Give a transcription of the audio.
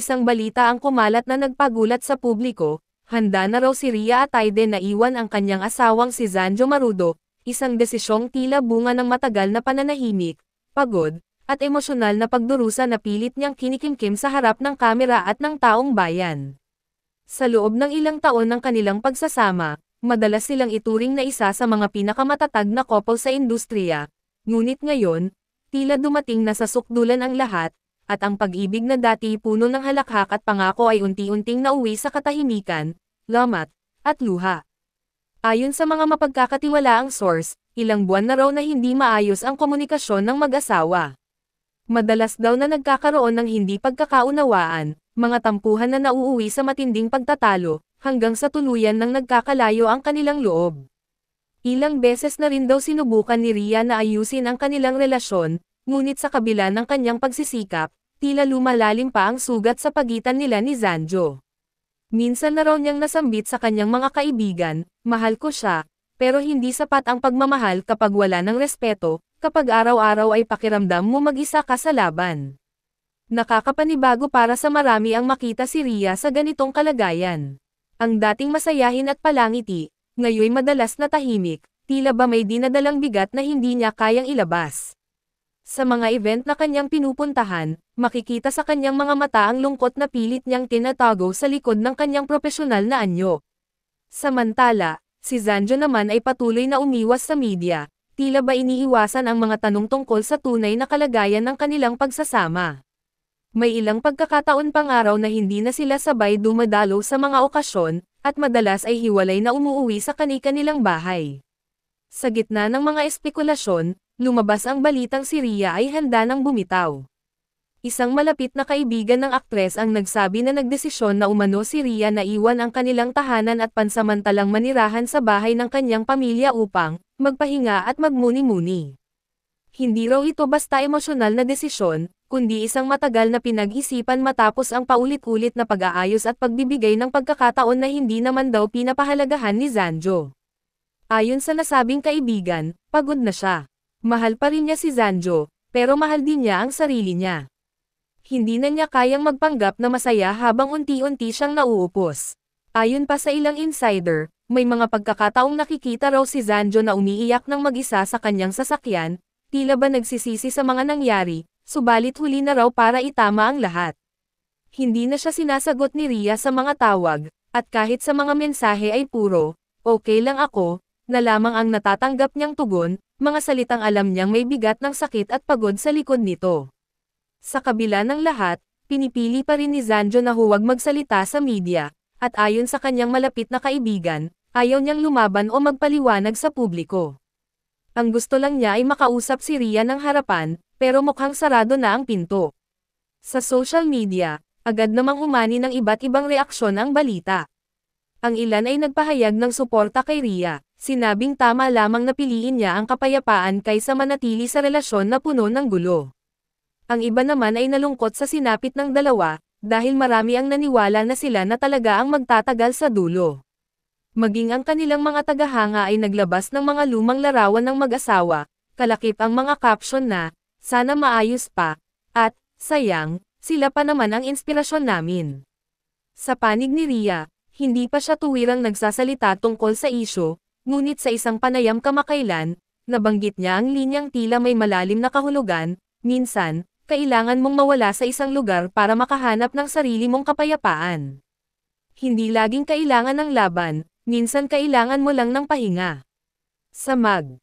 isang balita ang kumalat na nagpagulat sa publiko, handa na raw si Rhea Atayde na iwan ang kanyang asawang si Zanjo Marudo, isang desisyong tila bunga ng matagal na pananahimik, pagod, at emosyonal na pagdurusa na pilit niyang kinikimkim sa harap ng kamera at ng taong bayan. Sa loob ng ilang taon ng kanilang pagsasama, madalas silang ituring na isa sa mga pinakamatatag na couple sa industriya, ngunit ngayon, tila dumating na sa sukdulan ang lahat, at ang pag-ibig na dati puno ng halakhak at pangako ay unti-unting nauwi sa katahimikan, lamat, at luha. Ayon sa mga mapagkakatiwalaang source, ilang buwan na raw na hindi maayos ang komunikasyon ng mag-asawa. Madalas daw na nagkakaroon ng hindi pagkakaunawaan, mga tampuhan na nauuwi sa matinding pagtatalo, hanggang sa tuluyan ng nagkakalayo ang kanilang loob. Ilang beses na rin daw sinubukan ni Rhea na ayusin ang kanilang relasyon, ngunit sa kabila ng kanyang pagsisikap, tila lumalalim pa ang sugat sa pagitan nila ni Zanjo. Minsan na raw niyang nasambit sa kanyang mga kaibigan, mahal ko siya, pero hindi sapat ang pagmamahal kapag wala ng respeto, kapag araw-araw ay pakiramdam mo mag-isa ka sa laban. Nakakapanibago para sa marami ang makita si Rhea sa ganitong kalagayan. Ang dating masayahin at palangiti, ngayoy madalas na tahimik, tila ba may dinadalang bigat na hindi niya kayang ilabas. Sa mga event na kanyang pinupuntahan, makikita sa kanyang mga mata ang lungkot na pilit niyang tinatago sa likod ng kanyang propesyonal na anyo. Samantala, si Zanjo naman ay patuloy na umiwas sa media, tila ba iniiwasan ang mga tanong tungkol sa tunay na kalagayan ng kanilang pagsasama. May ilang pagkakataon pang araw na hindi na sila sabay dumadalo sa mga okasyon, at madalas ay hiwalay na umuuwi sa kani-kanilang bahay. Sa gitna ng mga espekulasyon, lumabas ang balitang si Rhea ay handa nang bumitaw. Isang malapit na kaibigan ng aktres ang nagsabi na nagdesisyon na umano si Rhea na iwan ang kanilang tahanan at pansamantalang manirahan sa bahay ng kanyang pamilya upang magpahinga at magmuni-muni. Hindi raw ito basta emosyonal na desisyon, kundi isang matagal na pinag-isipan matapos ang paulit-ulit na pag-aayos at pagbibigay ng pagkakataon na hindi naman daw pinapahalagahan ni Zanjo. Ayon sa nasabing kaibigan, pagod na siya. Mahal pa rin niya si Zanjo, pero mahal din niya ang sarili niya. Hindi na niya kayang magpanggap na masaya habang unti-unti siyang nauupos. Ayon pa sa ilang insider, may mga pagkakataong nakikita raw si Zanjo na umiiyak ng mag-isa sa kanyang sasakyan, tila ba nagsisisi sa mga nangyari, subalit huli na raw para itama ang lahat. Hindi na siya sinasagot ni Rhea sa mga tawag, at kahit sa mga mensahe ay puro, "Okay lang ako," na lamang ang natatanggap niyang tugon, mga salitang alam niyang may bigat ng sakit at pagod sa likod nito. Sa kabila ng lahat, pinipili pa rin ni Zanjo na huwag magsalita sa media, at ayon sa kanyang malapit na kaibigan, ayaw niyang lumaban o magpaliwanag sa publiko. Ang gusto lang niya ay makausap si Rhea ng harapan, pero mukhang sarado na ang pinto. Sa social media, agad namang umani ng iba't ibang reaksyon ang balita. Ang ilan ay nagpahayag ng suporta kay Rhea, sinabing tama lamang na piliin niya ang kapayapaan kaysa manatili sa relasyon na puno ng gulo. Ang iba naman ay nalungkot sa sinapit ng dalawa, dahil marami ang naniwala na sila na talaga ang magtatagal sa dulo. Maging ang kanilang mga tagahanga ay naglabas ng mga lumang larawan ng mag-asawa, kalakip ang mga caption na, "Sana maayos pa," at, "Sayang, sila pa naman ang inspirasyon namin." Sa panig ni Rhea, hindi pa siya tuwirang nagsasalita tungkol sa isyu, ngunit sa isang panayam kamakailan, nabanggit niya ang linyang tila may malalim na kahulugan, minsan, kailangan mong mawala sa isang lugar para makahanap ng sarili mong kapayapaan. Hindi laging kailangan ng laban, minsan kailangan mo lang ng pahinga. Sa Mag.